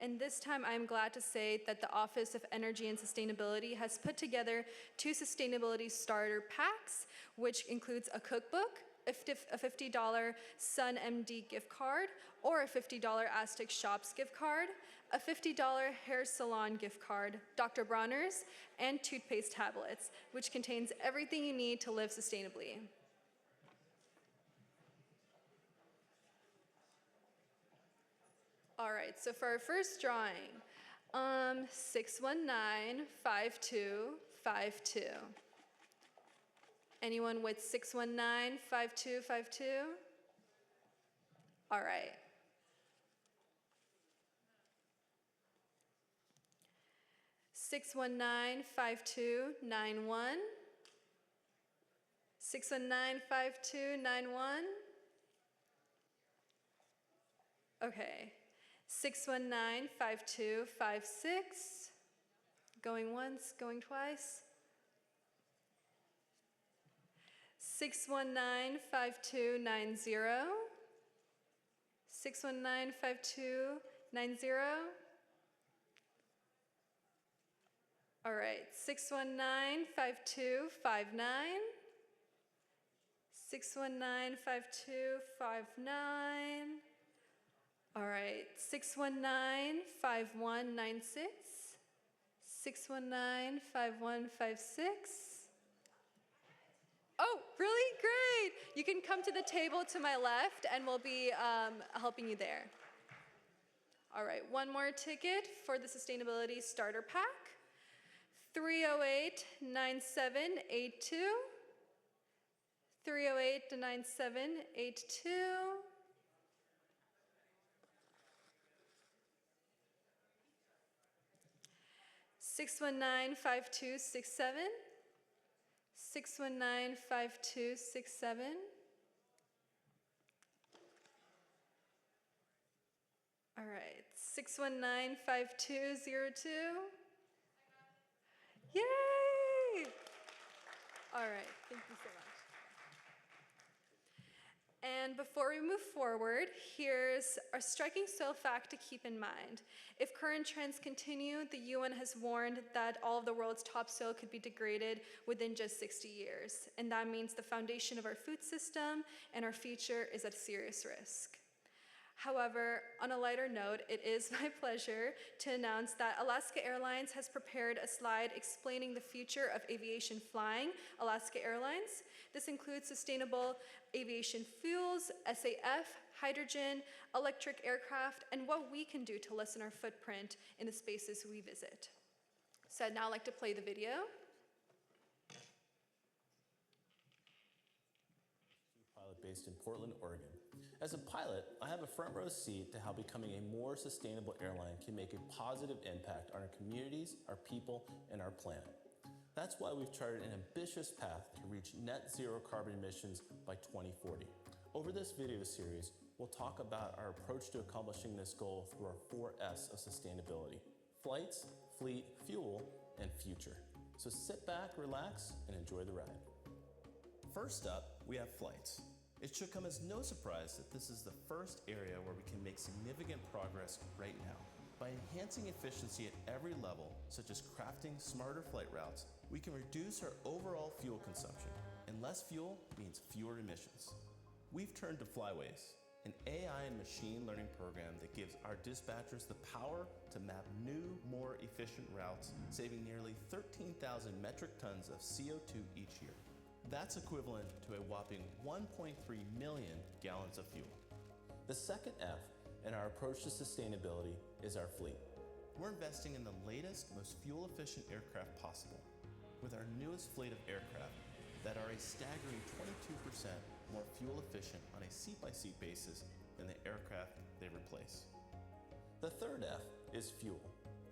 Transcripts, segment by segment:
And this time, I'm glad to say that the Office of Energy and Sustainability has put together 2 sustainability starter packs, which includes a cookbook, a $50 Sun MD gift card, or a $50 Aztec Shops gift card, a $50 hair salon gift card, Dr. Bronner's, and toothpaste tablets, which contains everything you need to live sustainably. All right, so for our first drawing, 619-5252. Anyone with 619-5252? All right. 619-5291. 619-5291. Okay. 619-5256. Going once, going twice. 619-5290. 619-5290. All right, 619-5259. 619-5259. All right, 619-5196. 619-5156. Oh, really? Great. You can come to the table to my left, and we'll be helping you there. All right, one more ticket for the Sustainability Starter Pack. 308-9782. 308-9782. 619-5267. 619-5267. All right, 619-5202. Yay! All right, thank you so much. And before we move forward, here's a striking soil fact to keep in mind. If current trends continue, the UN has warned that all of the world's topsoil could be degraded within just 60 years. And that means the foundation of our food system and our future is at serious risk. However, on a lighter note, it is my pleasure to announce that Alaska Airlines has prepared a slide explaining the future of aviation flying, Alaska Airlines. This includes sustainable aviation fuels, SAF, hydrogen, electric aircraft, and what we can do to lessen our footprint in the spaces we visit. So I'd now like to play the video. Pilot based in Portland, Oregon. As a pilot, I have a front row seat to how becoming a more sustainable airline can make a positive impact on our communities, our people, and our planet. That's why we've charted an ambitious path to reach net zero carbon emissions by 2040. Over this video series, we'll talk about our approach to accomplishing this goal through our 4S of sustainability: flights, fleet, fuel, and future. So sit back, relax, and enjoy the ride. First up, we have flights. It should come as no surprise that this is the first area where we can make significant progress right now. By enhancing efficiency at every level, such as crafting smarter flight routes, we can reduce our overall fuel consumption, and less fuel means fewer emissions. We've turned to Flyways, an AI and machine learning program that gives our dispatchers the power to map new, more efficient routes, saving nearly 13,000 metric tons of CO2 each year. That's equivalent to a whopping 1.3 million gallons of fuel. The second F in our approach to sustainability is our fleet. We're investing in the latest, most fuel-efficient aircraft possible, with our newest fleet of aircraft that are a staggering 22% more fuel efficient on a seat-by-seat basis than the aircraft they replace. The third F is fuel.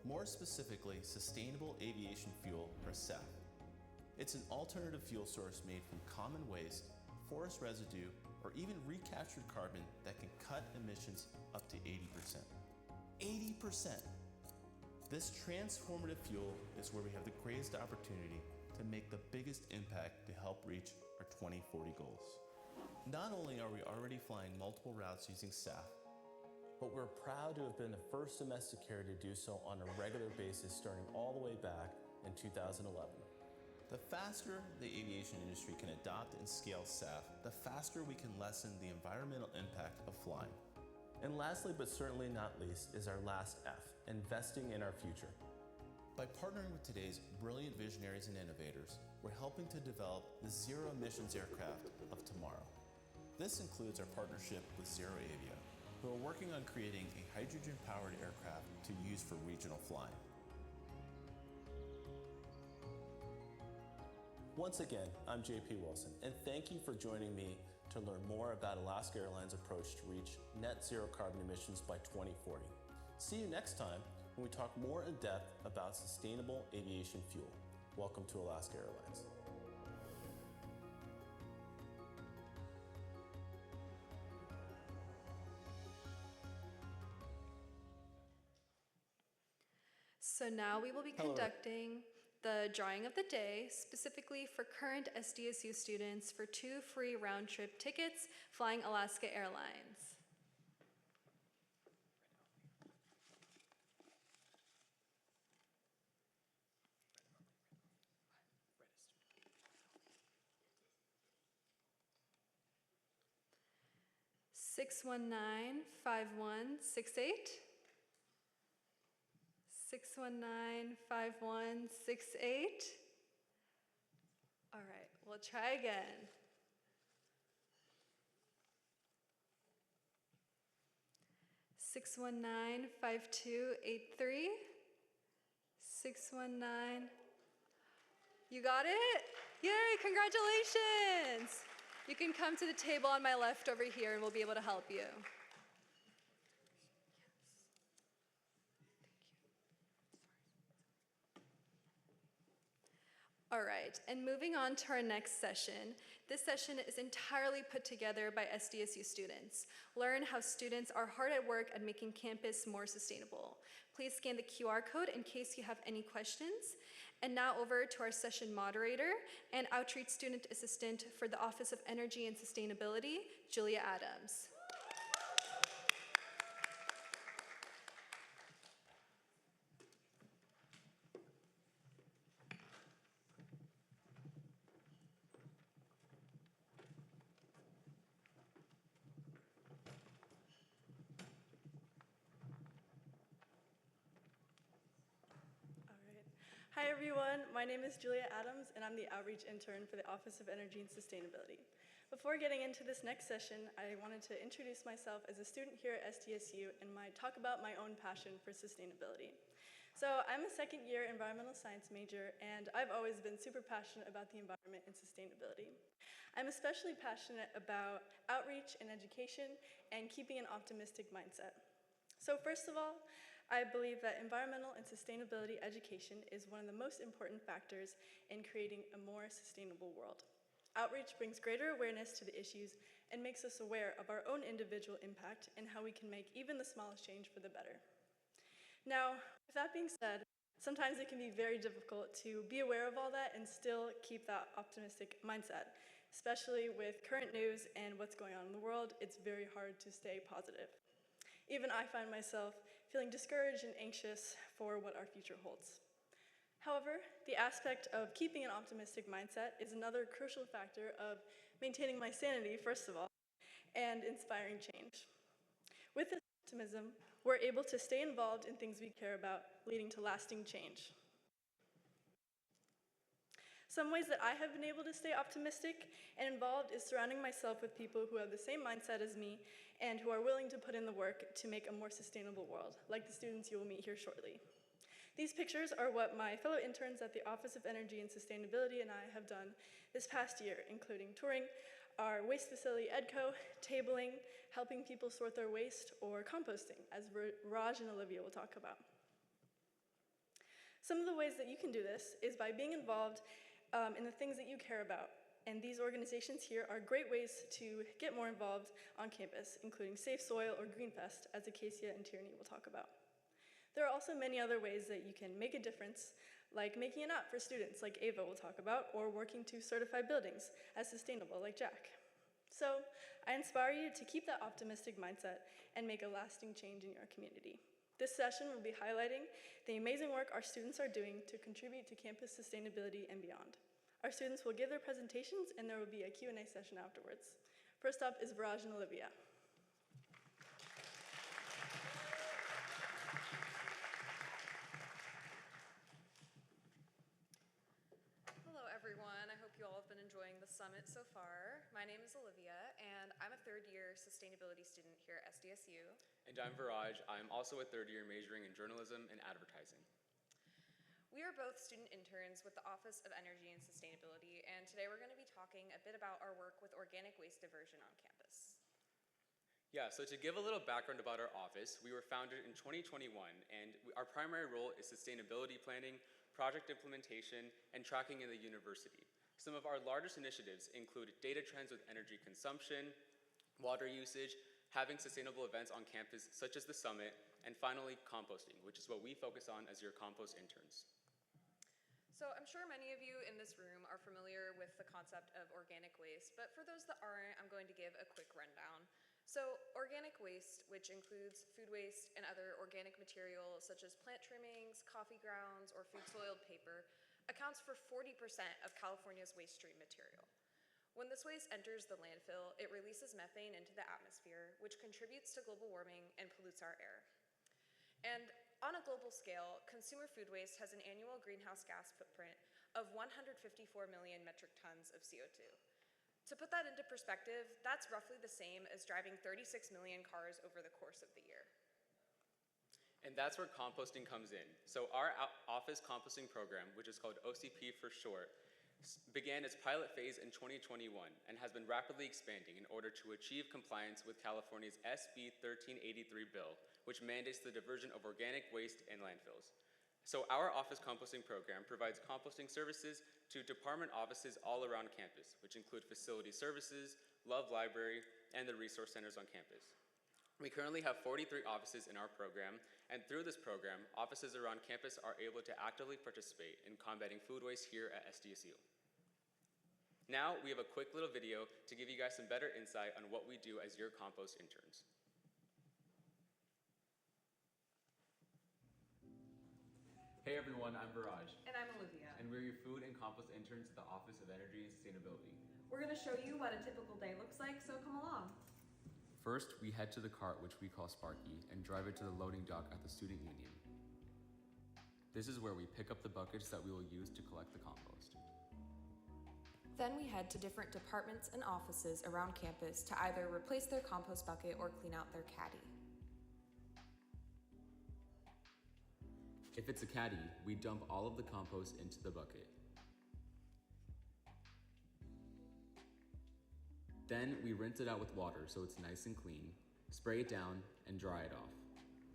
More specifically, sustainable aviation fuel, or SAF. It's an alternative fuel source made from common waste, forest residue, or even recaptured carbon that can cut emissions up to 80%. 80%! This transformative fuel is where we have the greatest opportunity to make the biggest impact to help reach our 2040 goals. Not only are we already flying multiple routes using SAF, but we're proud to have been the first domestic carrier to do so on a regular basis starting all the way back in 2011. The faster the aviation industry can adopt and scale SAF, the faster we can lessen the environmental impact of flying. And lastly, but certainly not least, is our last F, investing in our future. By partnering with today's brilliant visionaries and innovators, we're helping to develop the zero emissions aircraft of tomorrow. This includes our partnership with Zero Avia, who are working on creating a hydrogen-powered aircraft to use for regional flying. Once again, I'm JP Wilson, and thank you for joining me to learn more about Alaska Airlines' approach to reach net zero carbon emissions by 2040. See you next time when we talk more in depth about sustainable aviation fuel. Welcome to Alaska Airlines. So now we will be conducting the drawing of the day, specifically for current SDSU students for 2 free round-trip tickets flying Alaska Airlines. Six 5168. 619-5168. All right, we'll try again. 619-5283. 619. You got it? Yay, congratulations. You can come to the table on my left over here and we'll be able to help you. All right, and moving on to our next session. This session is entirely put together by SDSU students. Learn how students are hard at work at making campus more sustainable. Please scan the QR code in case you have any questions. And now over to our session moderator and outreach student assistant for the Office of Energy and Sustainability, Julia Adams. Hi everyone, my name is Julia Adams and I'm the Outreach Intern for the Office of Energy and Sustainability. Before getting into this next session, I wanted to introduce myself as a student here at SDSU and talk about my own passion for sustainability. So I'm a second year environmental science major and I've always been super passionate about the environment and sustainability. I'm especially passionate about outreach and education and keeping an optimistic mindset. So first of all, I believe that environmental and sustainability education is one of the most important factors in creating a more sustainable world. Outreach brings greater awareness to the issues and makes us aware of our own individual impact and how we can make even the smallest change for the better. Now, with that being said, sometimes it can be very difficult to be aware of all that and still keep that optimistic mindset. Especially with current news and what's going on in the world, it's very hard to stay positive. Even I find myself feeling discouraged and anxious for what our future holds. However, the aspect of keeping an optimistic mindset is another crucial factor of maintaining my sanity, first of all, and inspiring change. With this optimism, we're able to stay involved in things we care about, leading to lasting change. Some ways that I have been able to stay optimistic and involved is surrounding myself with people who have the same mindset as me and who are willing to put in the work to make a more sustainable world, like the students you will meet here shortly. These pictures are what my fellow interns at the Office of Energy and Sustainability and I have done this past year, including touring our waste facility EDCO, tabling, helping people sort their waste, or composting, as Viraj and Olivia will talk about. Some of the ways that you can do this is by being involved in the things that you care about. And these organizations here are great ways to get more involved on campus, including Safe Soil or Greenfest, as Acacia and Tierney will talk about. There are also many other ways that you can make a difference, like making an app for students, like Ava will talk about, or working to certify buildings as sustainable, like Jack. So I inspire you to keep that optimistic mindset and make a lasting change in your community. This session will be highlighting the amazing work our students are doing to contribute to campus sustainability and beyond. Our students will give their presentations and there will be a Q&A session afterwards. First up is Viraj and Olivia. Hello everyone, I hope you all have been enjoying the summit so far. My name is Olivia and I'm a third-year sustainability student here at SDSU. And I'm Viraj. I'm also a third year majoring in journalism and advertising. We are both student interns with the Office of Energy and Sustainability, and today we're going to be talking a bit about our work with organic waste diversion on campus. Yeah, so to give a little background about our office, we were founded in 2021, and our primary role is sustainability planning, project implementation, and tracking in the university. Some of our largest initiatives include data trends with energy consumption, water usage, having sustainable events on campus such as the summit, and finally composting, which is what we focus on as your compost interns. So I'm sure many of you in this room are familiar with the concept of organic waste, but for those that aren't, I'm going to give a quick rundown. So organic waste, which includes food waste and other organic materials such as plant trimmings, coffee grounds, or food-soiled paper, accounts for 40% of California's waste stream material. When this waste enters the landfill, it releases methane into the atmosphere, which contributes to global warming and pollutes our air. And on a global scale, consumer food waste has an annual greenhouse gas footprint of 154 million metric tons of CO2. To put that into perspective, that's roughly the same as driving 36 million cars over the course of the year. And that's where composting comes in. So our office composting program, which is called OCP for short, began its pilot phase in 2021 and has been rapidly expanding in order to achieve compliance with California's SB 1383 bill, which mandates the diversion of organic waste in landfills. So our office composting program provides composting services to department offices all around campus, which include facility services, Love Library, and the resource centers on campus. We currently have 43 offices in our program, and through this program, offices around campus are able to actively participate in combating food waste here at SDSU. Now, we have a quick little video to give you guys some better insight on what we do as your compost interns. Hey everyone, I'm Viraj, And I'm Olivia. and we're your food and compost interns at the Office of Energy and Sustainability. We're going to show you what a typical day looks like, so come along. First, we head to the cart, which we call Sparky, and drive it to the loading dock at the Student Union. This is where we pick up the buckets that we will use to collect the compost. Then we head to different departments and offices around campus to either replace their compost bucket or clean out their caddy. If it's a caddy, we dump all of the compost into the bucket. Then we rinse it out with water so it's nice and clean, spray it down, and dry it off.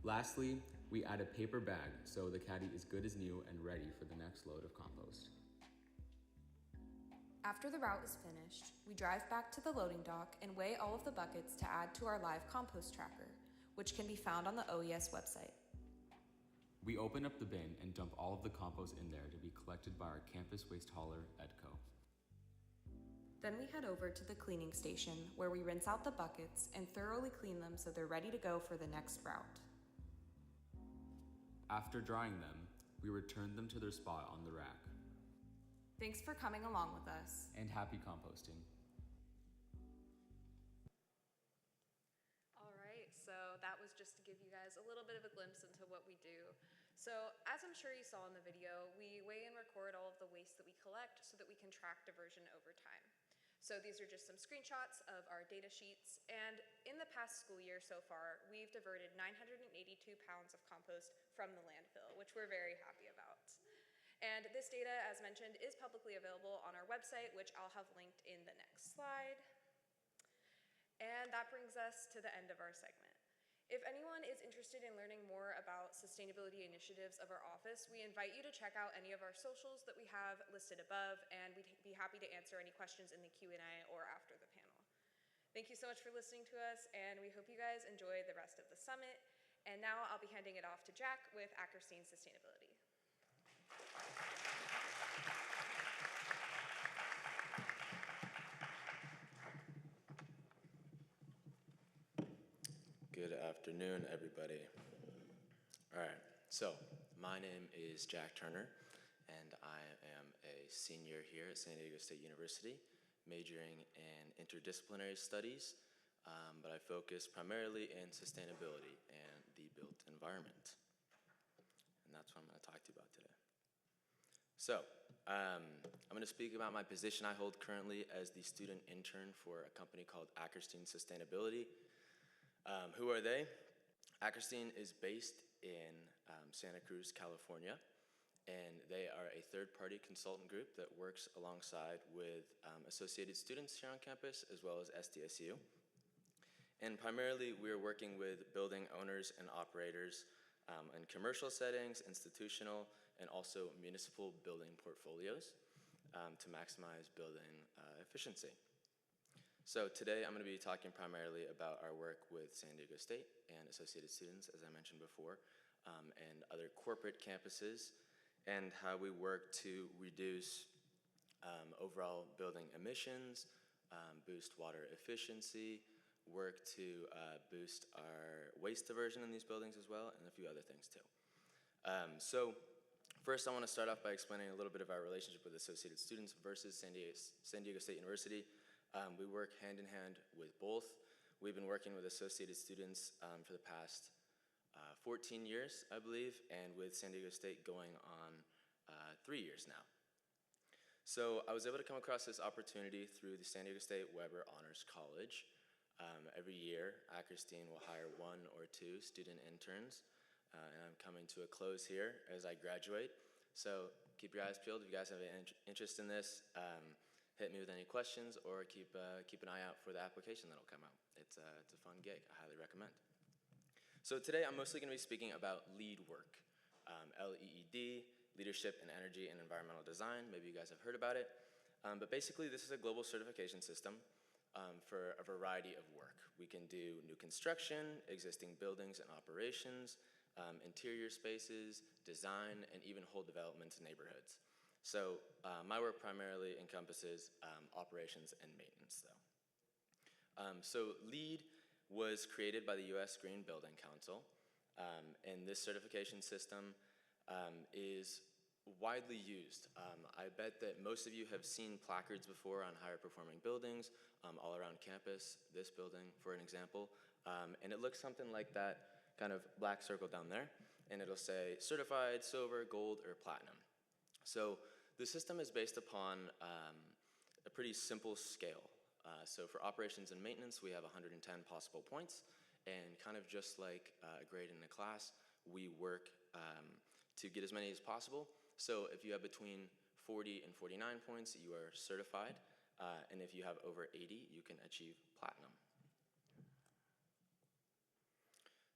Lastly, we add a paper bag so the caddy is good as new and ready for the next load of compost. After the route is finished, we drive back to the loading dock and weigh all of the buckets to add to our live compost tracker, which can be found on the OE&S website. We open up the bin and dump all of the compost in there to be collected by our campus waste hauler, Edco. Then we head over to the cleaning station where we rinse out the buckets and thoroughly clean them so they're ready to go for the next route. After drying them, we return them to their spot on the rack. Thanks for coming along with us. And happy composting. All right, so that was just to give you guys a little bit of a glimpse into what we do. So as I'm sure you saw in the video, we weigh and record all of the waste that we collect so that we can track diversion over time. So these are just some screenshots of our data sheets, and in the past school year so far, we've diverted 982 pounds of compost from the landfill, which we're very happy about. And this data, as mentioned, is publicly available on our website, which I'll have linked in the next slide. And that brings us to the end of our segment. If anyone is interested in learning more about sustainability initiatives of our office, we invite you to check out any of our socials that we have listed above, and we'd be happy to answer any questions in the Q&A or after the panel. Thank you so much for listening to us, and we hope you guys enjoy the rest of the summit. And now I'll be handing it off to Jack with Ackerstein Sustainability. afternoon, everybody. All right, so my name is Jack Turner, and I am a senior here at San Diego State University, majoring in interdisciplinary studies, but I focus primarily in sustainability and the built environment. And that's what I'm going to talk to you about today. So, I'm going to speak about my position I hold currently as the student intern for a company called Ackerstein Sustainability. Who are they? Ackerstein is based in Santa Cruz, California, and they are a third-party consultant group that works alongside with associated students here on campus, as well as SDSU. And primarily, we're working with building owners and operators in commercial settings, institutional, and also municipal building portfolios to maximize building efficiency. So today I'm going to be talking primarily about our work with San Diego State and associated students, as I mentioned before, and other corporate campuses, and how we work to reduce overall building emissions, boost water efficiency, work to boost our waste diversion in these buildings as well, and a few other things too. So first, I want to start off by explaining a little bit of our relationship with associated students versus San Diego State University. We work hand in hand with both. We've been working with associated students for the past 14 years, I believe, and with San Diego State going on 3 years now. So I was able to come across this opportunity through the San Diego State Weber Honors College. Every year, Ackerstein will hire 1 or 2 student interns, and I'm coming to a close here as I graduate. So keep your eyes peeled if you guys have an interest in this. Hit me with any questions, or keep an eye out for the application that'll come out. It's a fun gig. I highly recommend. So today I'm mostly going to be speaking about LEED work, LEED, Leadership in Energy and Environmental Design. Maybe you guys have heard about it. But basically, this is a global certification system for a variety of work. We can do new construction, existing buildings and operations, interior spaces, design, and even whole developments and neighborhoods. So my work primarily encompasses operations and maintenance, though. So LEED was created by the U.S. Green Building Council, and this certification system is widely used. I bet that most of you have seen placards before on higher performing buildings all around campus, this building, for an example, and it looks something like that kind of black circle down there, and it'll say certified, silver, gold, or platinum. So the system is based upon a pretty simple scale. So for operations and maintenance, we have 110 possible points, and kind of just like a grade in a class, we work to get as many as possible. So if you have between 40 and 49 points, you are certified, and if you have over 80, you can achieve platinum.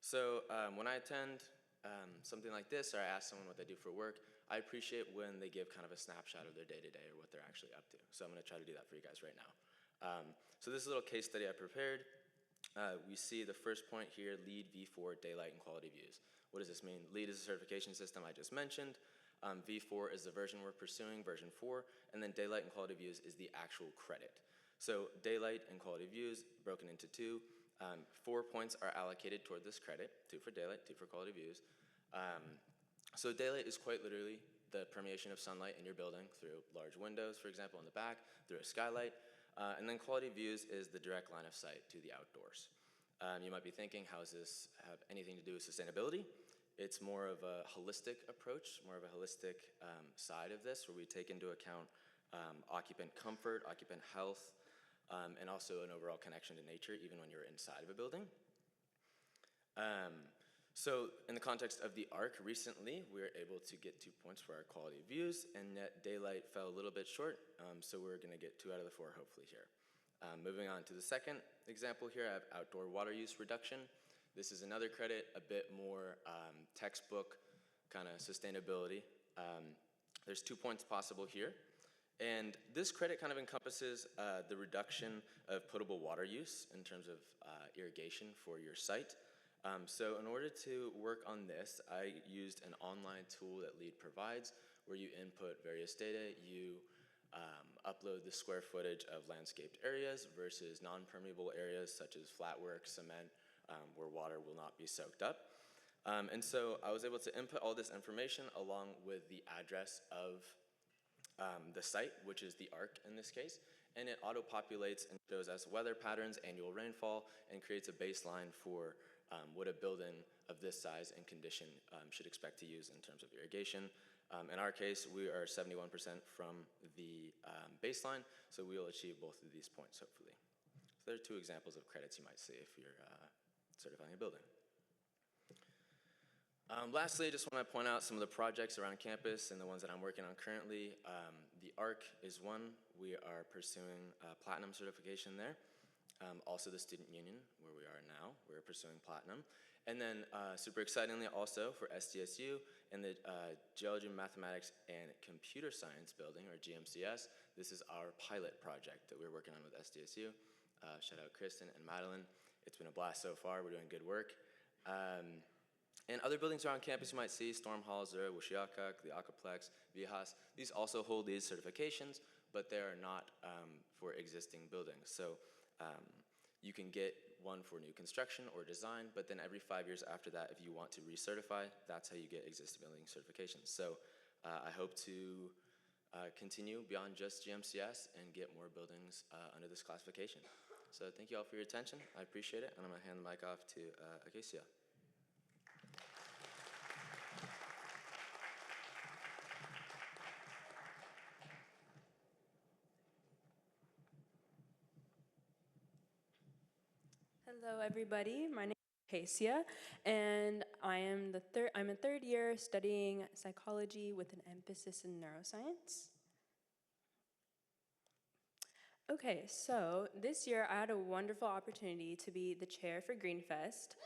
So when I attend something like this, or I ask someone what they do for work, I appreciate when they give kind of a snapshot of their day-to-day or what they're actually up to. So I'm going to try to do that for you guys right now. So this is a little case study I prepared. We see the first point here, LEED V4, daylight and quality views. What does this mean? LEED is a certification system I just mentioned. V4 is the version we're pursuing, version 4, and then daylight and quality views is the actual credit. So daylight and quality views broken into 2. 4 points are allocated toward this credit, 2 for daylight, 2 for quality views. So daylight is quite literally the permeation of sunlight in your building through large windows, for example, in the back, through a skylight. And then quality views is the direct line of sight to the outdoors. You might be thinking, how does this have anything to do with sustainability? It's more of a holistic approach, more of a holistic side of this, where we take into account occupant comfort, occupant health, and also an overall connection to nature, even when you're inside of a building. So in the context of the ARC, recently, we were able to get 2 points for our quality views, and yet daylight fell a little bit short, so we're going to get 2 out of the 4, hopefully, here. Moving on to the second example here, I have outdoor water use reduction. This is another credit, a bit more textbook kind of sustainability. There's 2 points possible here. And this credit kind of encompasses the reduction of potable water use in terms of irrigation for your site. So in order to work on this, I used an online tool that LEED provides where you input various data, you upload the square footage of landscaped areas versus non-permeable areas such as flat work, cement, where water will not be soaked up. And so I was able to input all this information along with the address of the site, which is the ARC in this case, and it auto-populates and shows us weather patterns, annual rainfall, and creates a baseline for what a building of this size and condition should expect to use in terms of irrigation. In our case, we are 71% from the baseline, so we will achieve both of these points, hopefully. So there are 2 examples of credits you might see if you're certifying a building. Lastly, I just want to point out some of the projects around campus and the ones that I'm working on currently. The ARC is one. We are pursuing platinum certification there. Also the Student Union, where we are now, we're pursuing platinum. And then super excitingly also for SDSU in the Geology, Mathematics, and Computer Science building, or GMCS, this is our pilot project that we're working on with SDSU. Shout out Kristen and Madeline. It's been a blast so far. We're doing good work. And other buildings around campus you might see, Storm Hall, Zura, Wishiakak, the Acaplex, Viejas. These also hold these certifications, but they are not for existing buildings. So you can get one for new construction or design, but then every 5 years after that, if you want to recertify, that's how you get existing building certifications. So I hope to continue beyond just GMCS and get more buildings under this classification. So thank you all for your attention. I appreciate it, and I'm gonna hand the mic off to Acacia. Hello, everybody. My name is Acacia, and I'm a third year studying psychology with an emphasis in neuroscience. Okay, so this year I had a wonderful opportunity to be the chair for Greenfest.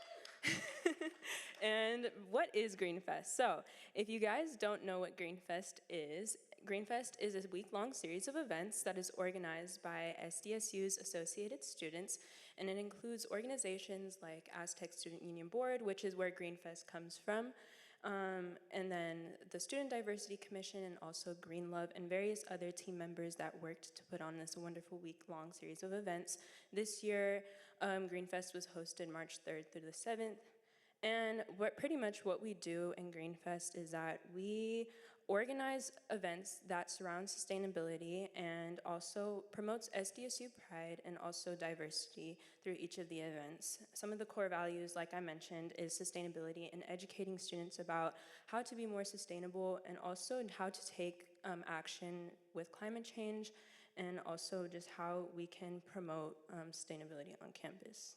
And what is Greenfest? So, if you guys don't know what Greenfest is a week-long series of events that is organized by SDSU's associated students, and it includes organizations like Aztec Student Union Board, which is where Greenfest comes from, and then the Student Diversity Commission, and also Green Love, and various other team members that worked to put on this wonderful week-long series of events. This year, Greenfest was hosted March 3rd through the 7th, and pretty much what we do in Greenfest is that we organize events that surround sustainability and also promotes SDSU pride and also diversity through each of the events. Some of the core values, like I mentioned, is sustainability and educating students about how to be more sustainable and also how to take action with climate change, and also just how we can promote sustainability on campus.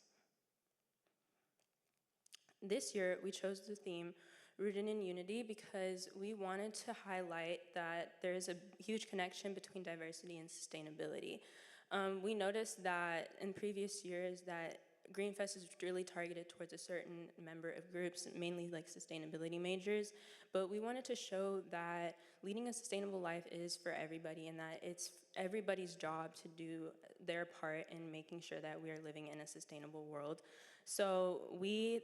This year, we chose the theme Rooted in Unity because we wanted to highlight that there is a huge connection between diversity and sustainability. We noticed that in previous years that Greenfest is really targeted towards a certain member of groups, mainly like sustainability majors, but we wanted to show that leading a sustainable life is for everybody and that it's everybody's job to do their part in making sure that we are living in a sustainable world. So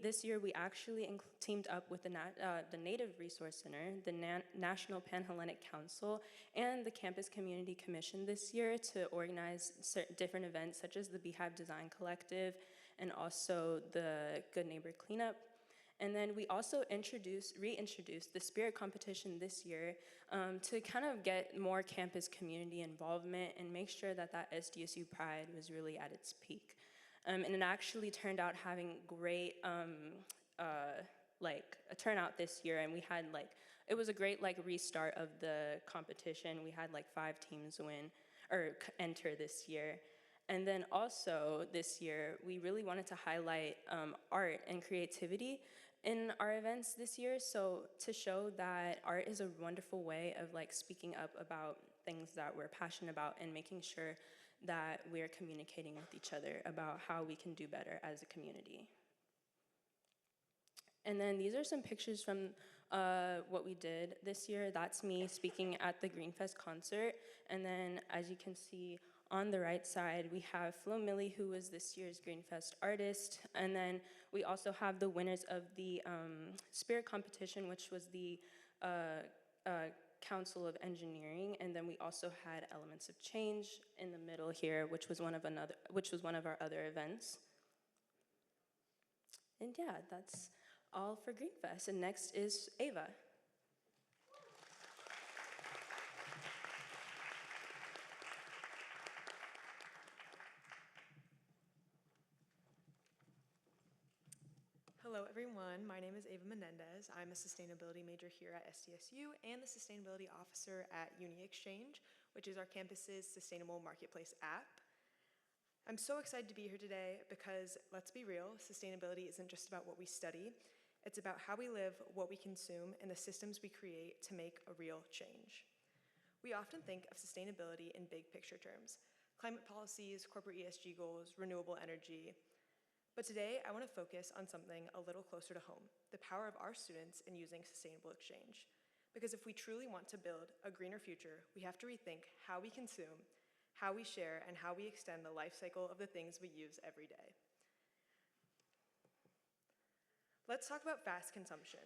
this year we actually teamed up with the Native Resource Center, the National Panhellenic Council, and the Campus Community Commission this year to organize different events such as the Beehive Design Collective and also the Good Neighbor Cleanup. And then we also reintroduced the Spirit Competition this year to kind of get more campus community involvement and make sure that that SDSU pride was really at its peak. And it actually turned out having great a turnout this year, and we had it was a great restart of the competition. We had 5 teams enter this year. And then also this year, we really wanted to highlight art and creativity in our events this year, so to show that art is a wonderful way of speaking up about things that we're passionate about and making sure that we're communicating with each other about how we can do better as a community. And then these are some pictures from what we did this year. That's me speaking at the Greenfest concert. And then as you can see on the right side, we have Flo Millie, who was this year's Greenfest artist. And then we also have the winners of the Spirit Competition, which was the Council of Engineering, and then we also had Elements of Change in the middle here, which was one of our other events. And yeah, that's all for Greenfest. And next is Ava. Hello everyone, my name is Ava Menendez. I'm a sustainability major here at SDSU and the sustainability officer at UniExchange, which is our campus's sustainable marketplace app. I'm so excited to be here today because, let's be real, sustainability isn't just about what we study. It's about how we live, what we consume, and the systems we create to make a real change. We often think of sustainability in big picture terms: climate policies, corporate ESG goals, renewable energy. But today, I want to focus on something a little closer to home: the power of our students in using sustainable exchange. Because if we truly want to build a greener future, we have to rethink how we consume, how we share, and how we extend the life cycle of the things we use every day. Let's talk about fast consumption.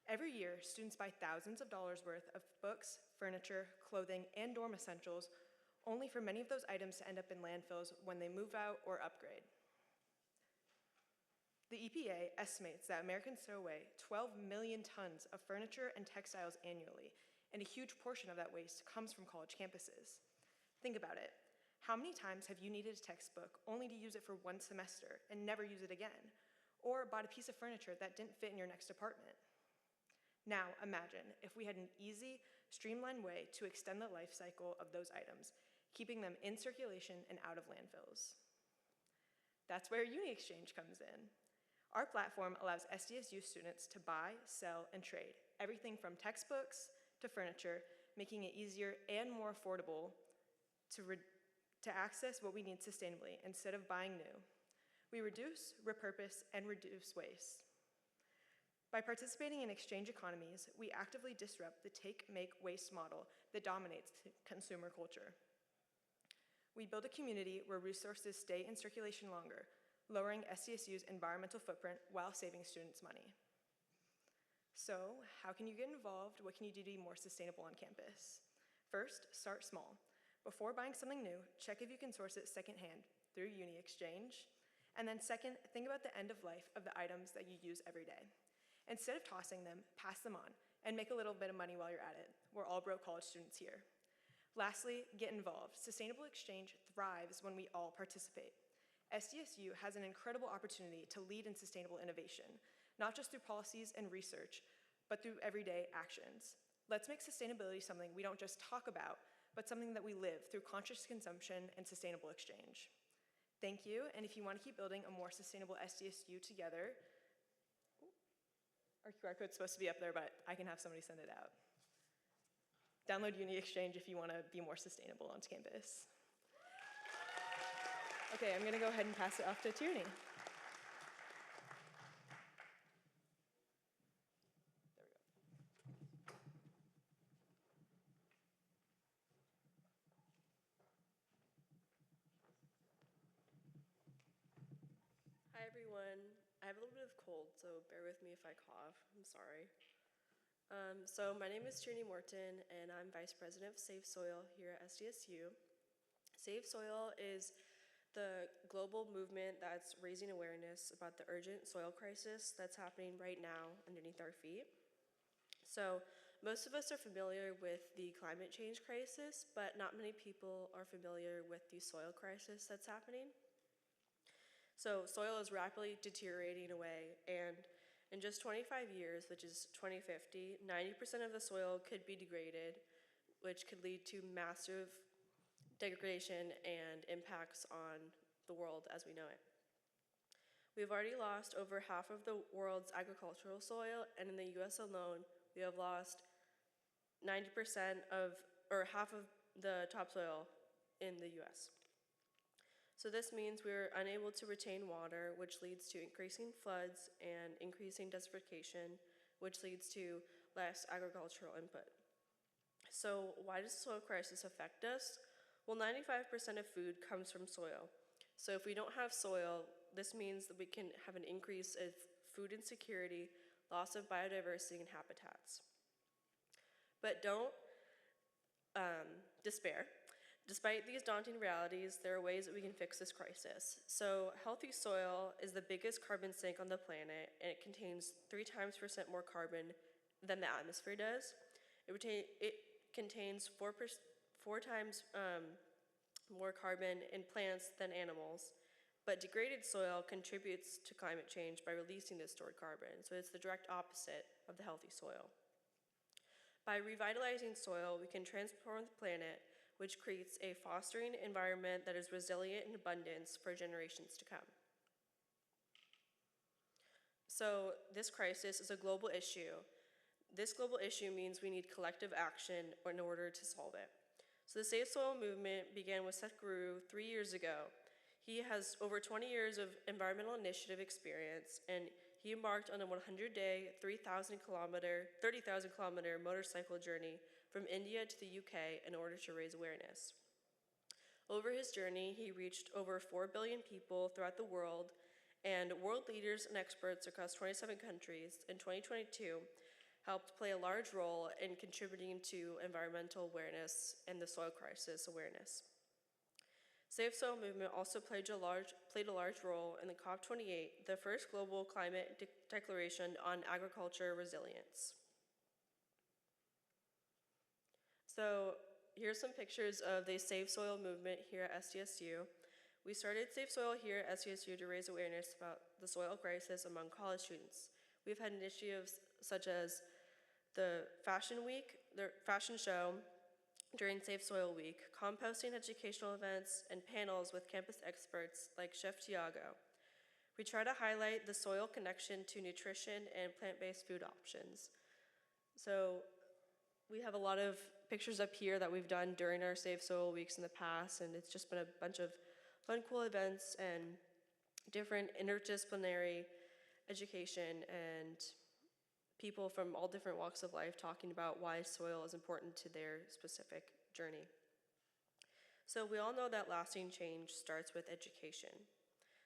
Every year, students buy thousands of dollars worth of books, furniture, clothing, and dorm essentials, only for many of those items to end up in landfills when they move out or upgrade. The EPA estimates that Americans throw away 12 million tons of furniture and textiles annually, and a huge portion of that waste comes from college campuses. Think about it. How many times have you needed a textbook only to use it for one semester and never use it again? Or bought a piece of furniture that didn't fit in your next apartment? Now imagine if we had an easy, streamlined way to extend the life cycle of those items, keeping them in circulation and out of landfills. That's where UniExchange comes in. Our platform allows SDSU students to buy, sell, and trade everything from textbooks to furniture, making it easier and more affordable to access what we need sustainably instead of buying new. We reduce, repurpose, and reduce waste. By participating in exchange economies, we actively disrupt the take, make, waste model that dominates consumer culture. We build a community where resources stay in circulation longer, lowering SDSU's environmental footprint while saving students money. So, how can you get involved? What can you do to be more sustainable on campus? First, start small. Before buying something new, check if you can source it secondhand through UniExchange. And then second, think about the end of life of the items that you use every day. Instead of tossing them, pass them on and make a little bit of money while you're at it. We're all broke college students here. Lastly, get involved. Sustainable exchange thrives when we all participate. SDSU has an incredible opportunity to lead in sustainable innovation, not just through policies and research, but through everyday actions. Let's make sustainability something we don't just talk about, but something that we live through conscious consumption and sustainable exchange. Thank you, and if you want to keep building a more sustainable SDSU together, our QR code's supposed to be up there, but I can have somebody send it out. Download UniExchange if you want to be more sustainable on campus. Okay, I'm going to go ahead and pass it off to Tierney. Hi everyone. I have a little bit of cold, so bear with me if I cough. I'm sorry. So my name is Tierney Morton, and I'm Vice President of Save Soil here at SDSU. Save Soil is the global movement that's raising awareness about the urgent soil crisis that's happening right now underneath our feet. So most of us are familiar with the climate change crisis, but not many people are familiar with the soil crisis that's happening. So soil is rapidly deteriorating away, and in just 25 years, which is 2050, 90% of the soil could be degraded, which could lead to massive degradation and impacts on the world as we know it. We've already lost over half of the world's agricultural soil, and in the US alone, we have lost 90% of, or half of the topsoil in the US. So this means we're unable to retain water, which leads to increasing floods and increasing desertification, which leads to less agricultural input. So why does the soil crisis affect us? Well, 95% of food comes from soil. So if we don't have soil, this means that we can have an increase of food insecurity, loss of biodiversity and habitats. But don't despair. Despite these daunting realities, there are ways that we can fix this crisis. So, healthy soil is the biggest carbon sink on the planet, and it contains 3% more carbon than the atmosphere does. It contains four times more carbon in plants than animals, but degraded soil contributes to climate change by releasing this stored carbon, so it's the direct opposite of the healthy soil. By revitalizing soil, we can transform the planet, which creates a fostering environment that is resilient in abundance for generations to come. So this crisis is a global issue. This global issue means we need collective action in order to solve it. So the Safe Soil movement began with Seth Guru 3 years ago. He has over 20 years of environmental initiative experience, and he embarked on a 100-day, 30,000 kilometer motorcycle journey from India to the UK in order to raise awareness. Over his journey, he reached over 4 billion people throughout the world, and world leaders and experts across 27 countries in 2022 helped play a large role in contributing to environmental awareness and the soil crisis awareness. Safe Soil movement also played a large role in the COP28, the first global climate declaration on agriculture resilience. So here's some pictures of the Safe Soil movement here at SDSU. We started Safe Soil here at SDSU to raise awareness about the soil crisis among college students. We've had initiatives such as the fashion show during Safe Soil Week, composting educational events, and panels with campus experts like Chef Tiago. We try to highlight the soil connection to nutrition and plant-based food options. So we have a lot of pictures up here that we've done during our Safe Soil Weeks in the past, and it's just been a bunch of fun, cool events and different interdisciplinary education and people from all different walks of life talking about why soil is important to their specific journey. So we all know that lasting change starts with education.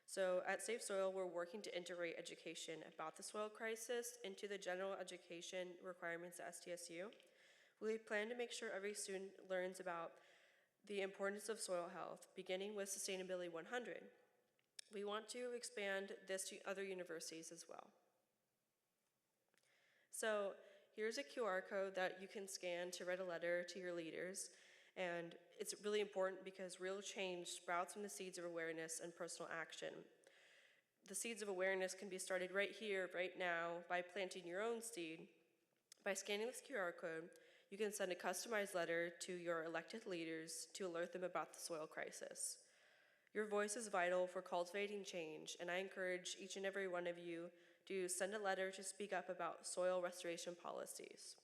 So at Safe Soil, we're working to integrate education about the soil crisis into the general education requirements at SDSU. We plan to make sure every student learns about the importance of soil health, beginning with Sustainability 100. We want to expand this to other universities as well. So here's a QR code that you can scan to write a letter to your leaders, and it's really important because real change sprouts from the seeds of awareness and personal action. The seeds of awareness can be started right here, right now, by planting your own seed. By scanning this QR code, you can send a customized letter to your elected leaders to alert them about the soil crisis. Your voice is vital for cultivating change, and I encourage each and every one of you to send a letter to speak up about soil restoration policies.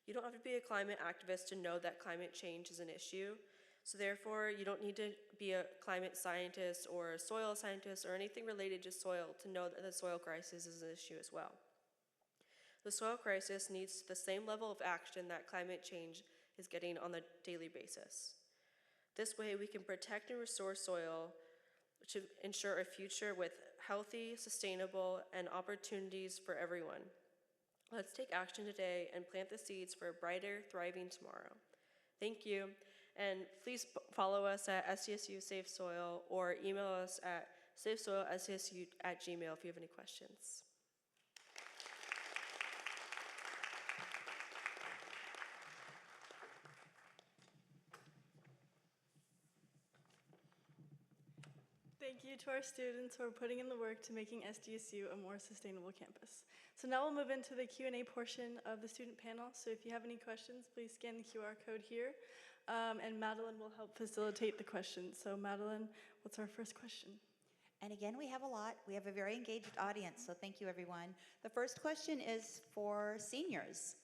You don't have to be a climate activist to know that climate change is an issue, so therefore you don't need to be a climate scientist or a soil scientist or anything related to soil to know that the soil crisis is an issue as well. The soil crisis needs the same level of action that climate change is getting on a daily basis. This way we can protect and restore soil to ensure a future with healthy, sustainable, and opportunities for everyone. Let's take action today and plant the seeds for a brighter, thriving tomorrow. Thank you, and please follow us at SDSU Safe Soil or email us at safesoilsdsu@gmail.com if you have any questions. Thank you to our students who are putting in the work to making SDSU a more sustainable campus. So now we'll move into the Q&A portion of the student panel. So if you have any questions, please scan the QR code here, and Madeline will help facilitate the questions. So Madeline, what's our first question? And again, we have a lot. We have a very engaged audience, so thank you, everyone. The first question is for seniors.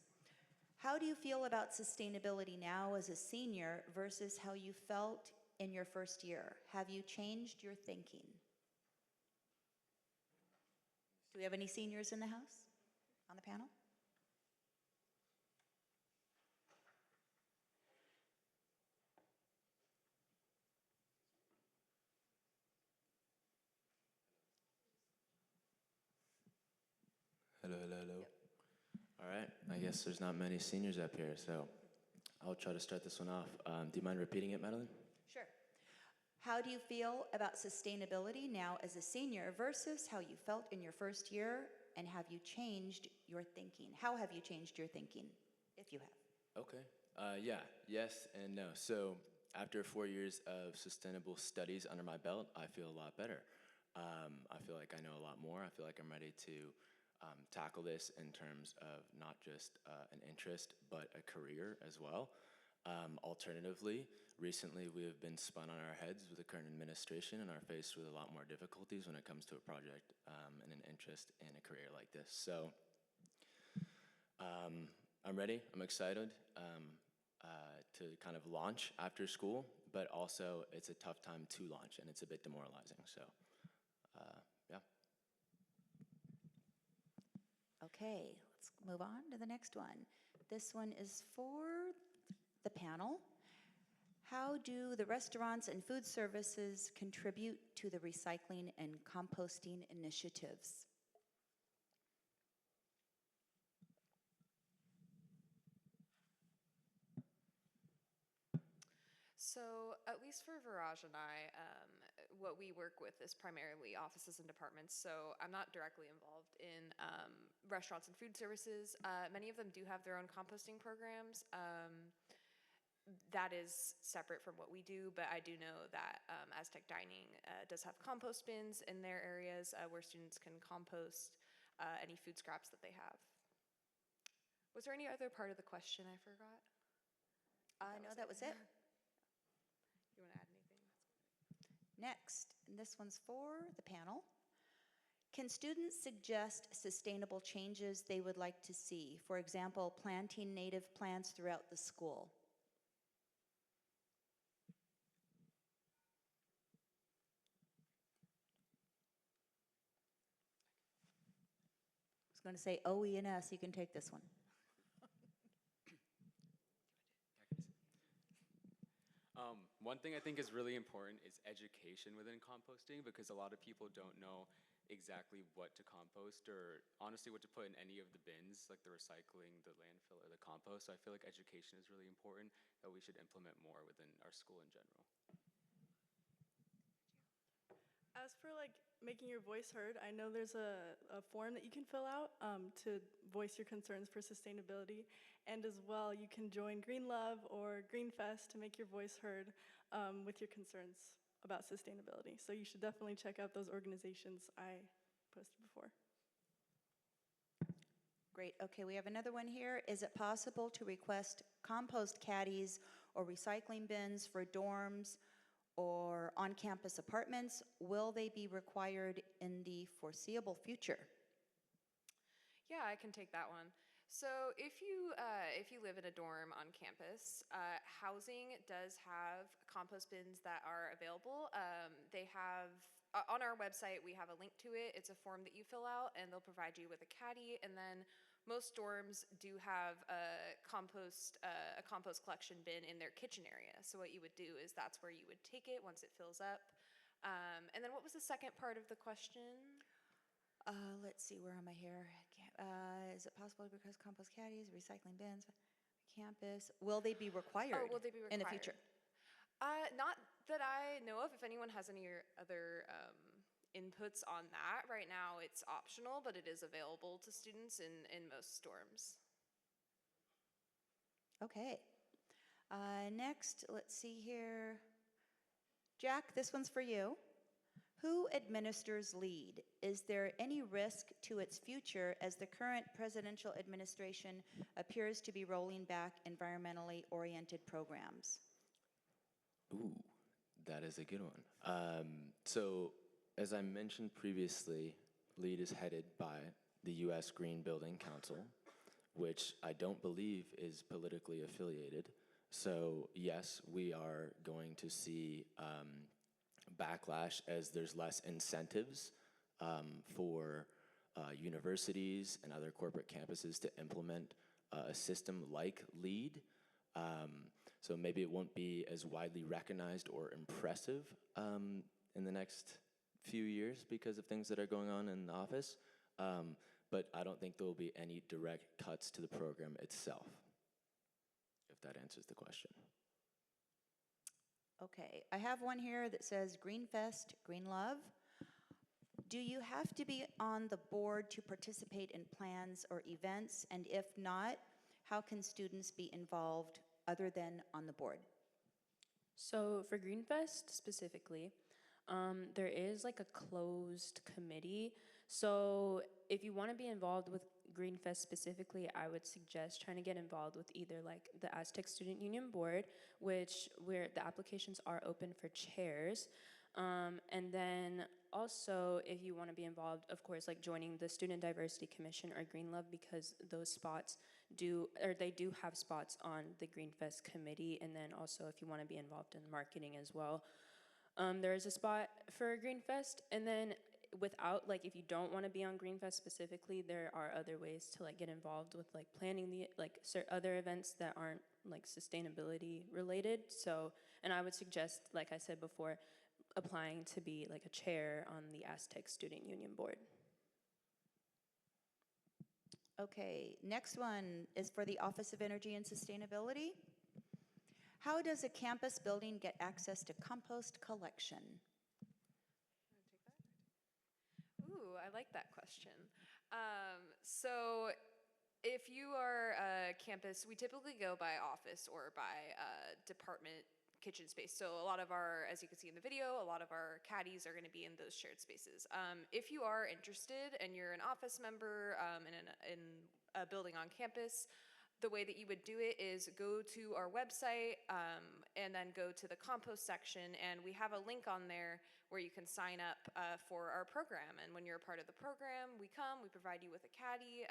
How do you feel about sustainability now as a senior versus how you felt in your first year? Have you changed your thinking? Do we have any seniors in the house, on the panel? Hello, hello, hello. All right, I guess there's not many seniors up here, so I'll try to start this one off. Do you mind repeating it, Madeline? Sure. How do you feel about sustainability now as a senior versus how you felt in your first year, and have you changed your thinking? How have you changed your thinking, if you have? Okay. Yeah, yes and no. So after 4 years of sustainable studies under my belt, I feel a lot better. I feel like I know a lot more. I feel like I'm ready to tackle this in terms of not just an interest, but a career as well. Alternatively, recently we have been spun on our heads with the current administration and are faced with a lot more difficulties when it comes to a project and an interest in a career like this. So I'm ready, I'm excited to kind of launch after school, but also it's a tough time to launch and it's a bit demoralizing, so yeah. Okay, let's move on to the next one. This one is for the panel. How do the restaurants and food services contribute to the recycling and composting initiatives? So, at least for Viraj and I, what we work with is primarily offices and departments. So, I'm not directly involved in restaurants and food services. Many of them do have their own composting programs. That is separate from what we do, but I do know that Aztec Dining does have compost bins in their areas where students can compost any food scraps that they have. Was there any other part of the question I forgot? No, that was it. You want to add anything? Next, and this one's for the panel. Can students suggest sustainable changes they would like to see? For example, planting native plants throughout the school. I was going to say OE&S, you can take this one. One thing I think is really important is education within composting, because a lot of people don't know exactly what to compost or honestly what to put in any of the bins, like the recycling, the landfill, or the compost. So I feel like education is really important that we should implement more within our school in general. As for like making your voice heard, I know there's a form that you can fill out to voice your concerns for sustainability. And as well, you can join Green Love or Green Fest to make your voice heard with your concerns about sustainability. So you should definitely check out those organizations I posted before. Great. Okay, we have another one here. Is it possible to request compost caddies or recycling bins for dorms or on-campus apartments? Will they be required in the foreseeable future? Yeah, I can take that one. So if you live in a dorm on campus, housing does have compost bins that are available. They have, on our website, we have a link to it. It's a form that you fill out, and they'll provide you with a caddy. And then most dorms do have a compost collection bin in their kitchen area. So what you would do is that's where you would take it once it fills up. And then what was the second part of the question? Let's see, where am I here? Is it possible to request compost caddies, recycling bins, campus? Will they be required, will they be required in the future? Not that I know of. If anyone has any other inputs on that, right now it's optional, but it is available to students in most dorms. Okay. Next, let's see here. Jack, this one's for you. Who administers LEAD? Is there any risk to its future as the current presidential administration appears to be rolling back environmentally oriented programs? Ooh, that is a good one. So, as I mentioned previously, LEAD is headed by the U.S. Green Building Council, which I don't believe is politically affiliated. So, yes, we are going to see backlash as there's less incentives for universities and other corporate campuses to implement a system like LEAD. So maybe it won't be as widely recognized or impressive in the next few years because of things that are going on in the office. But I don't think there will be any direct cuts to the program itself, if if that answers the question. Okay, I have one here that says Green Fest, Green Love. Do you have to be on the board to participate in plans or events? And if not, how can students be involved other than on the board? So for Greenfest specifically, there is like a closed committee. So if you want to be involved with Greenfest specifically, I would suggest trying to get involved with either like the Aztec Student Union Board, where the applications are open for chairs. And then also, if you want to be involved, of course, like joining the Student Diversity Commission or Green Love, because those spots they do have spots on the Greenfest committee. And then also, if you want to be involved in marketing as well, there is a spot for Greenfest. And then if you don't want to be on Greenfest specifically, there are other ways to like get involved with like planning the other events that aren't like sustainability related. So, and I would suggest, like I said before, applying to be like a chair on the Aztec Student Union Board. Okay, next one is for the Office of Energy and Sustainability. How does a campus building get access to compost collection? Ooh, I like that question. So if you are a campus, we typically go by office or by department kitchen space. So a lot of our, as you can see in the video, a lot of our caddies are going to be in those shared spaces. If you are interested and you're an office member in a building on campus, the way that you would do it is go to our website and then go to the compost section, and we have a link on there where you can sign up for our program. And when you're a part of the program, we provide you with a caddy,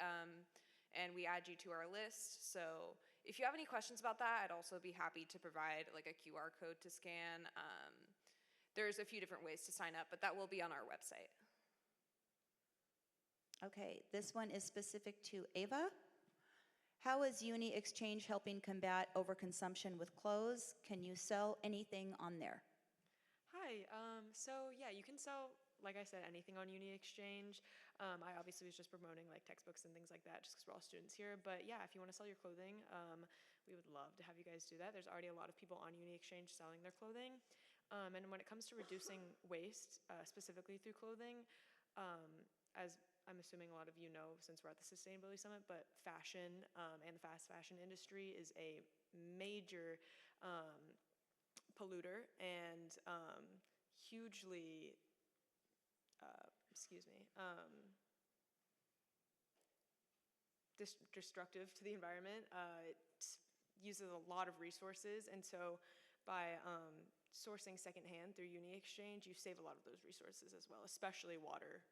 and we add you to our list. So if you have any questions about that, I'd also be happy to provide like a QR code to scan. There's a few different ways to sign up, but that will be on our website. Okay, this one is specific to Ava. How is UniExchange helping combat overconsumption with clothes? Can you sell anything on there? Hi, so yeah, you can sell, like I said, anything on UniExchange. I obviously was just promoting like textbooks and things like that just because we're all students here. But yeah, if you want to sell your clothing, we would love to have you guys do that. There's already a lot of people on UniExchange selling their clothing. And when it comes to reducing waste, specifically through clothing, as I'm assuming a lot of you know since we're at the Sustainability Summit, but fashion and the fast fashion industry is a major polluter and hugely, destructive to the environment. It uses a lot of resources, and so by sourcing secondhand through UniExchange, you save a lot of those resources as well, especially water.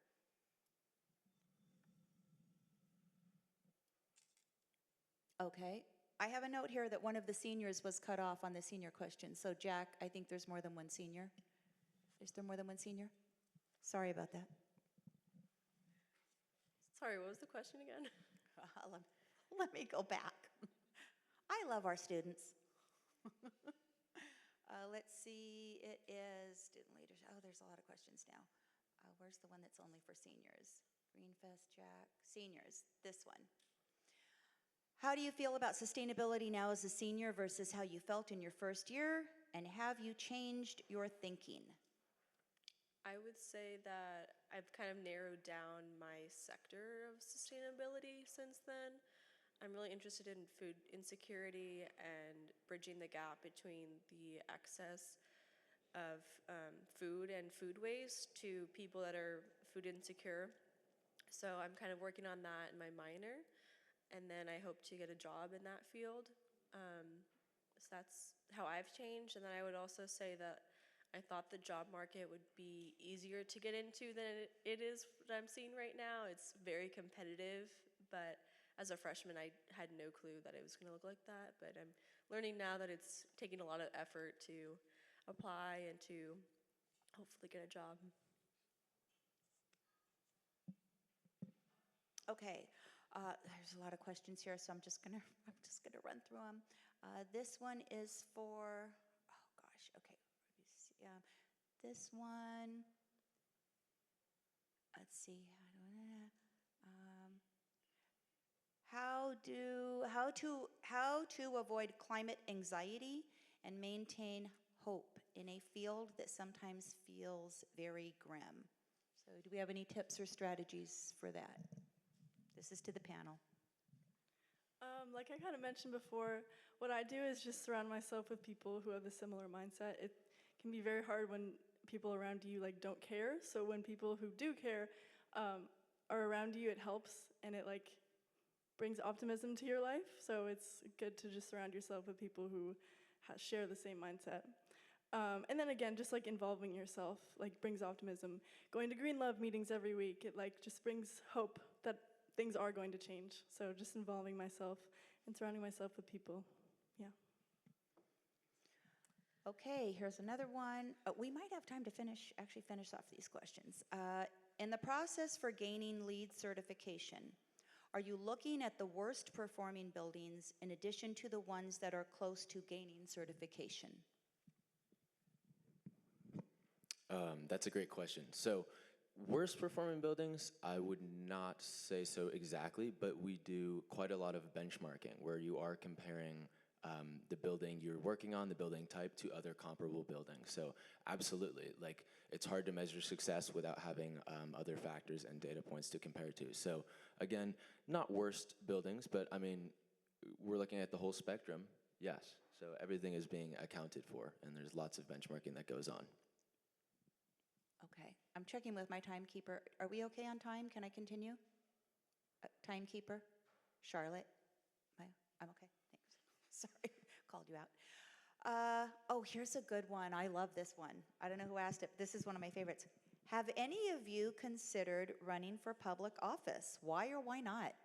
Okay. I have a note here that one of the seniors was cut off on the senior question. So Jack, I think there's more than one senior. Is there more than one senior? Sorry about that. Sorry, what was the question again? Let me go back. I love our students. Let's see, it is student leadership. Oh, there's a lot of questions now. Where's the one that's only for seniors? Greenfest, Jack, seniors, this one. How do you feel about sustainability now as a senior versus how you felt in your first year? And have you changed your thinking? I would say that I've kind of narrowed down my sector of sustainability since then. I'm really interested in food insecurity and bridging the gap between the access of food and food waste to people that are food insecure. So I'm kind of working on that in my minor, and then I hope to get a job in that field. So that's how I've changed. And then I would also say that I thought the job market would be easier to get into than it is what I'm seeing right now. It's very competitive, but as a freshman, I had no clue that it was going to look like that. But I'm learning now that it's taking a lot of effort to apply and to hopefully get a job. Okay, there's a lot of questions here, so I'm just gonna run through them. This one is for, oh gosh, okay. This one, let's see. How to avoid climate anxiety and maintain hope in a field that sometimes feels very grim. So do we have any tips or strategies for that? This is to the panel. Like I kind of mentioned before, what I do is just surround myself with people who have a similar mindset. It can be very hard when people around you like don't care. So when people who do care are around you, it helps and it like brings optimism to your life. So it's good to just surround yourself with people who share the same mindset. And then again, just like involving yourself like brings optimism. Going to Green Love meetings every week, it like just brings hope that things are going to change. So just involving myself and surrounding myself with people, yeah. Okay, here's another one. We might have time to finish off these questions. In the process for gaining LEED certification, are you looking at the worst performing buildings in addition to the ones that are close to gaining certification? That's a great question. So, worst performing buildings, I would not say so exactly, but we do quite a lot of benchmarking where you are comparing the building you're working on, the building type, to other comparable buildings. So absolutely, like it's hard to measure success without having other factors and data points to compare to. So again, not worst buildings, but I mean, we're looking at the whole spectrum, yes. So everything is being accounted for, and there's lots of benchmarking that goes on. Okay, I'm checking with my timekeeper. Are we okay on time? Can I continue? Timekeeper, Charlotte? I'm okay, thanks. Sorry, called you out. Oh, here's a good one. I love this one. I don't know who asked it. This is one of my favorites. Have any of you considered running for public office? Why or why not?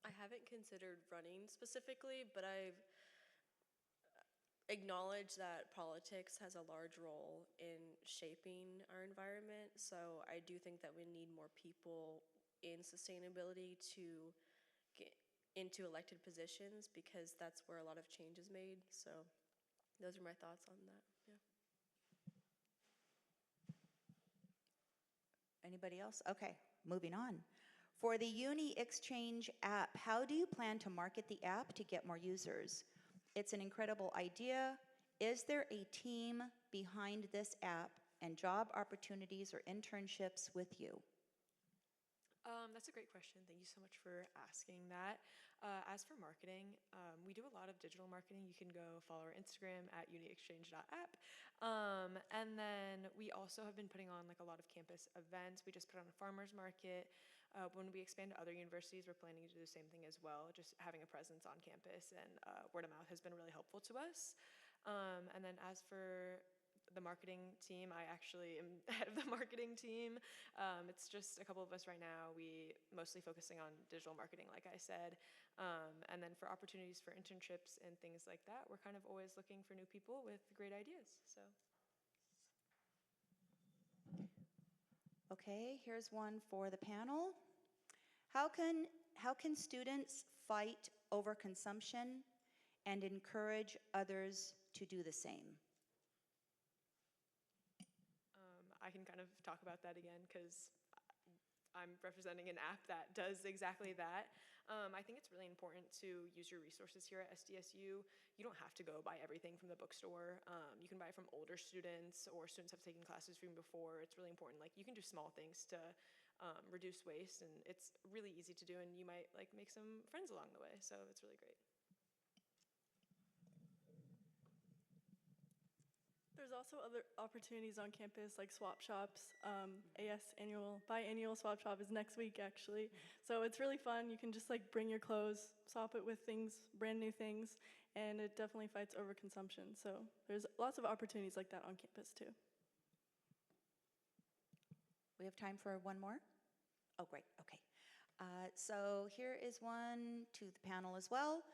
I haven't considered running specifically, but I've acknowledged that politics has a large role in shaping our environment. So I do think that we need more people in sustainability to get into elected positions because that's where a lot of change is made. So those are my thoughts on that. Yeah. Anybody else? Okay, moving on. For the UniExchange app, how do you plan to market the app to get more users? It's an incredible idea. Is there a team behind this app and job opportunities or internships with you? That's a great question. Thank you so much for asking that. As for marketing, we do a lot of digital marketing. You can go follow our Instagram at uniexchange.app. And then we also have been putting on like a lot of campus events. We just put on a farmer's market. When we expand to other universities, we're planning to do the same thing as well, just having a presence on campus, and word of mouth has been really helpful to us. And then as for the marketing team, I actually am head of the marketing team. It's just a couple of us right now. We mostly focusing on digital marketing, like I said. And then for opportunities for internships and things like that, we're kind of always looking for new people with great ideas. So. Okay, here's one for the panel. How can students fight overconsumption and encourage others to do the same? I can kind of talk about that again because I'm representing an app that does exactly that. I think it's really important to use your resources here at SDSU. You don't have to go buy everything from the bookstore. You can buy from older students or students have taken classes from before. It's really important. Like you can do small things to reduce waste, and it's really easy to do, and you might like make some friends along the way. So it's really great. There's also other opportunities on campus like swap shops. Biannual swap shop is next week actually. So it's really fun. You can just like bring your clothes, swap it with things, brand new things, and it definitely fights overconsumption. So there's lots of opportunities like that on campus too. We have time for one more? Oh, great, okay. So here is one to the panel as well.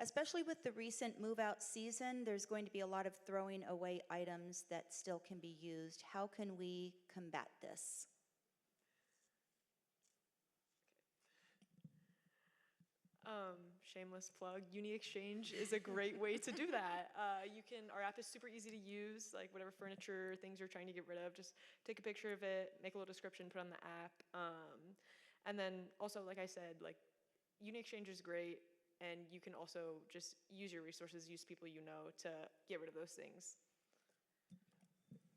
Especially with the recent move-out season, there's going to be a lot of throwing away items that still can be used. How can we combat this? shameless plug, UniExchange is a great way to do that. Our app is super easy to use, like whatever furniture, things you're trying to get rid of, just take a picture of it, make a little description, put on the app. And then also, like I said, like UniExchange is great, and you can also just use your resources, use people you know to get rid of those things.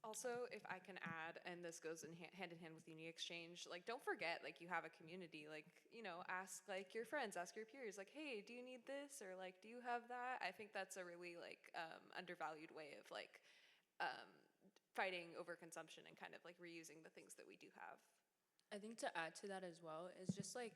Also, if I can add, and this goes hand in hand with UniExchange, like don't forget, like you have a community, like, you know, ask like your friends, ask your peers, like, hey, do you need this? Or like, do you have that? I think that's a really like undervalued way of like fighting overconsumption and kind of like reusing the things that we do have. I think to add to that as well is just like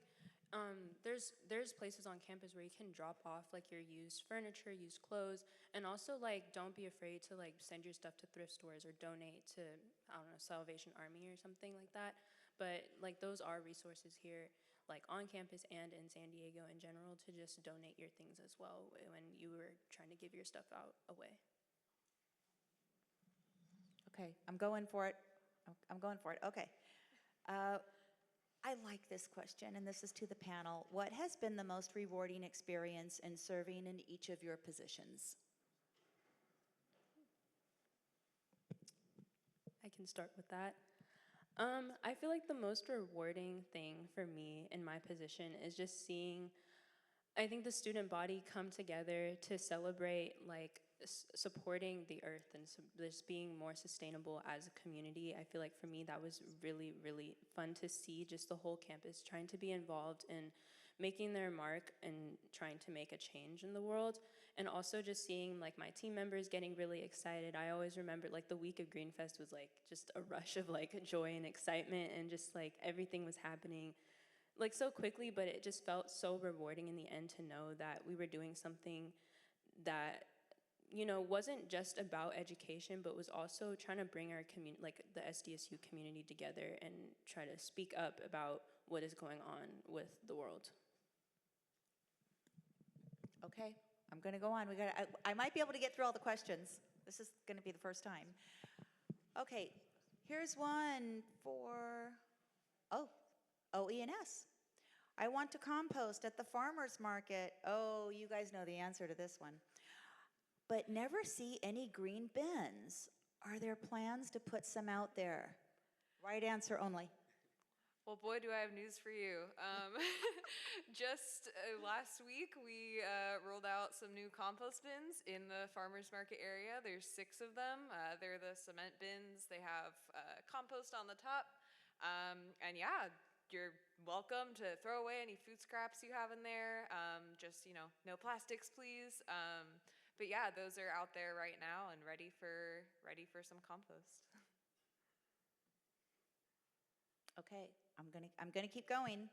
there's places on campus where you can drop off like your used furniture, used clothes, and also like don't be afraid to like send your stuff to thrift stores or donate to, I don't know, Salvation Army or something like that. But like those are resources here, like on campus and in San Diego in general, to just donate your things as well when you were trying to give your stuff out away. Okay, I'm going for it. Okay. I like this question, and this is to the panel. What has been the most rewarding experience in serving in each of your positions? I can start with that. I feel like the most rewarding thing for me in my position is just seeing, I think, the student body come together to celebrate like supporting the earth and just being more sustainable as a community. I feel like for me that was really, really fun to see, just the whole campus trying to be involved in making their mark and trying to make a change in the world. And also just seeing like my team members getting really excited. I always remember like the week of Greenfest was like just a rush of like joy and excitement, and just like everything was happening like so quickly, but it just felt so rewarding in the end to know that we were doing something that, you know, wasn't just about education, but was also trying to bring our community, like the SDSU community, together and try to speak up about what is going on with the world. Okay, I'm going to go on. I might be able to get through all the questions. This is going to be the first time. Okay, here's one for OE&S. I want to compost at the farmer's market. Oh, you guys know the answer to this one. But never see any green bins. Are there plans to put some out there? Right answer only. Well, boy, do I have news for you. Just last week, we rolled out some new compost bins in the farmers market area. There's 6 of them. They're the cement bins. They have compost on the top. And yeah, you're welcome to throw away any food scraps you have in there. Just, you know, no plastics, please. But yeah, those are out there right now and ready for some compost. Okay, I'm gonna keep going.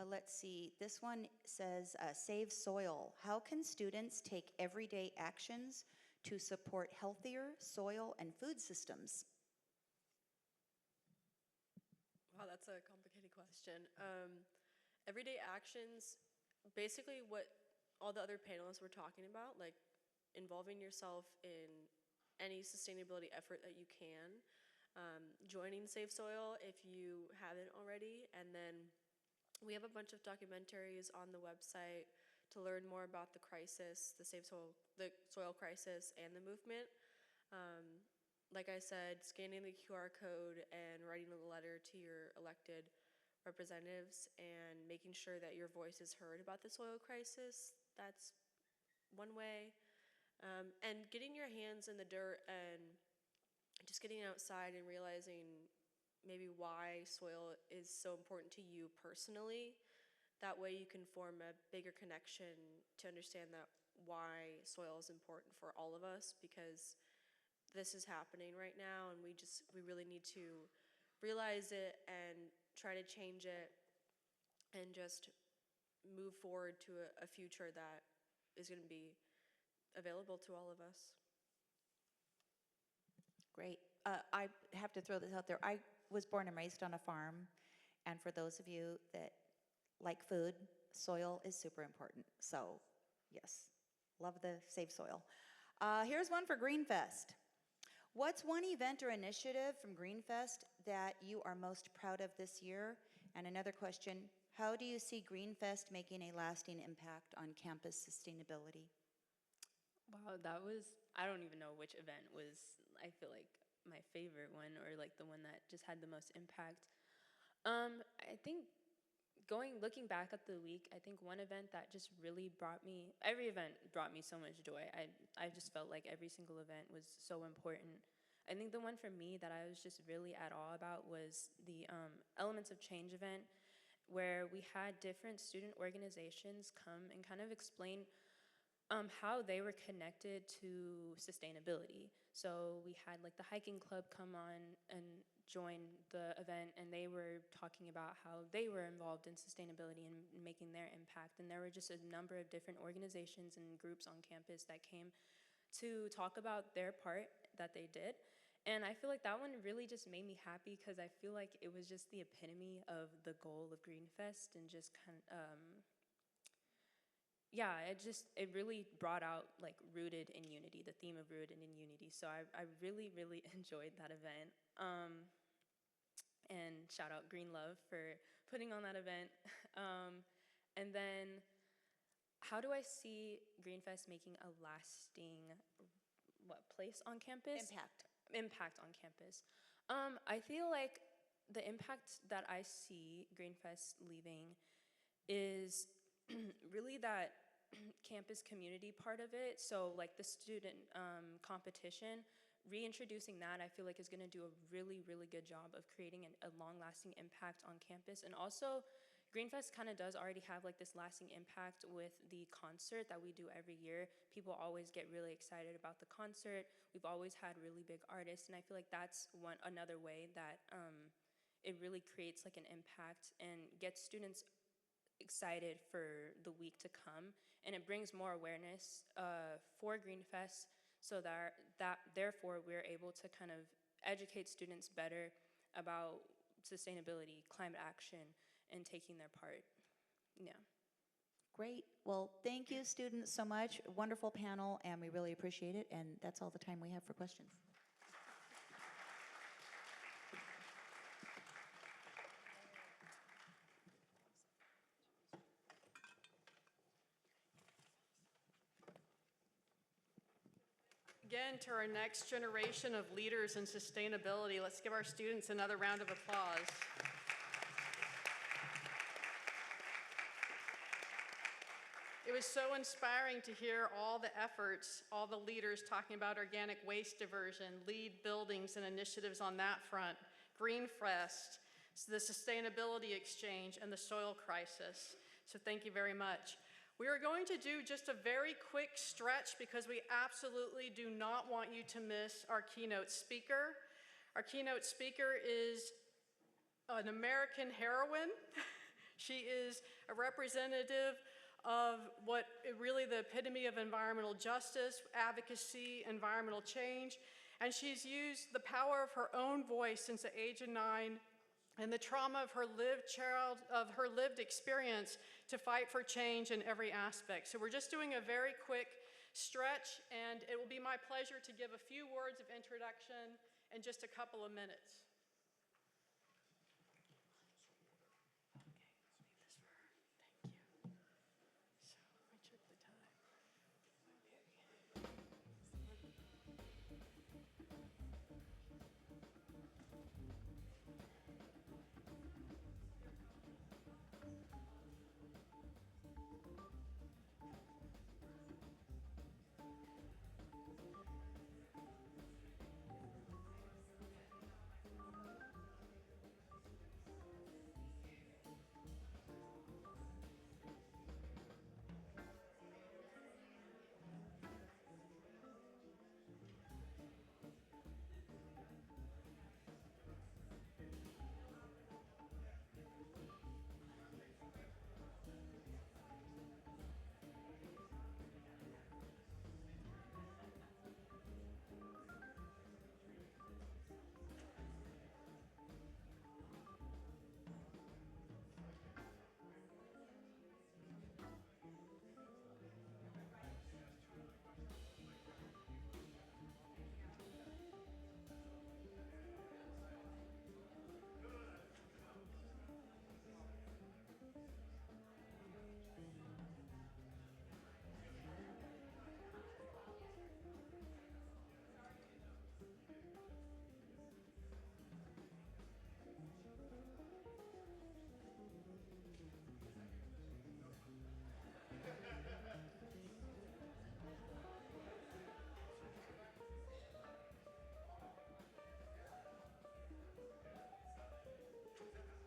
Let's see. This one says save soil. How can students take everyday actions to support healthier soil and food systems? Wow, that's a complicated question. Everyday actions, basically what all the other panelists were talking about, like involving yourself in any sustainability effort that you can, joining Save Soil if you haven't already, and then we have a bunch of documentaries on the website to learn more about the crisis, the soil crisis, and the movement. Like I said, scanning the QR code and writing a letter to your elected representatives and making sure that your voice is heard about the soil crisis, that's one way. And getting your hands in the dirt and just getting outside and realizing maybe why soil is so important to you personally. That way you can form a bigger connection to understand that why soil is important for all of us, because this is happening right now and we really need to realize it and try to change it and just move forward to a future that is going to be available to all of us. Great. I have to throw this out there. I was born and raised on a farm, and for those of you that like food, soil is super important. So, yes, love the Save Soil. Here's one for Greenfest. What's one event or initiative from Greenfest that you are most proud of this year, And another question, how do you see Greenfest making a lasting impact on campus sustainability? Wow, that was, I don't even know which event was, I feel like, my favorite one, or like the one that just had the most impact. I think looking back at the week, I think one event that just really every event brought me so much joy. I just felt like every single event was so important. I think the one for me that I was just really at awe about was the Elements of Change event, where we had different student organizations come and kind of explain how they were connected to sustainability. So we had like the hiking club come on and join the event, and they were talking about how they were involved in sustainability and making their impact. And there were just a number of different organizations and groups on campus that came to talk about their part that they did. And I feel like that one really just made me happy, because I feel like it was just the epitome of the goal of Greenfest, and just it really brought out like rooted in unity, the theme of rooted in unity. So I really, really enjoyed that event. And shout out Green Love for putting on that event. And then, how do I see Greenfest making a lasting, place on campus? Impact on campus. I feel like the impact that I see Greenfest leaving is really that campus community part of it. So like the student competition, reintroducing that, I feel like is going to do a really, really good job of creating a long-lasting impact on campus. And also, Greenfest kind of does already have like this lasting impact with the concert that we do every year. People always get really excited about the concert. We've always had really big artists, and I feel like that's another way that it really creates like an impact and gets students excited for the week to come, and it brings more awareness for Greenfest, so that therefore we're able to kind of educate students better about sustainability, climate action, and taking their part. Yeah. Great. Well, thank you, students, so much. Wonderful panel, and we really appreciate it. And that's all the time we have for questions. Again, to our next generation of leaders in sustainability, let's give our students another round of applause. It was so inspiring to hear all the efforts, all the leaders talking about organic waste diversion, LEED buildings and initiatives on that front, Greenfest, the sustainability exchange, and the soil crisis. So thank you very much. We are going to do just a very quick stretch, because we absolutely do not want you to miss our keynote speaker. Our keynote speaker is an American heroine. She is a representative of what really the epitome of environmental justice, advocacy, environmental change, and she's used the power of her own voice since the age of 9 and the trauma of her lived experience to fight for change in every aspect. So we're just doing a very quick stretch, and it will be my pleasure to give a few words of introduction in just a couple of minutes.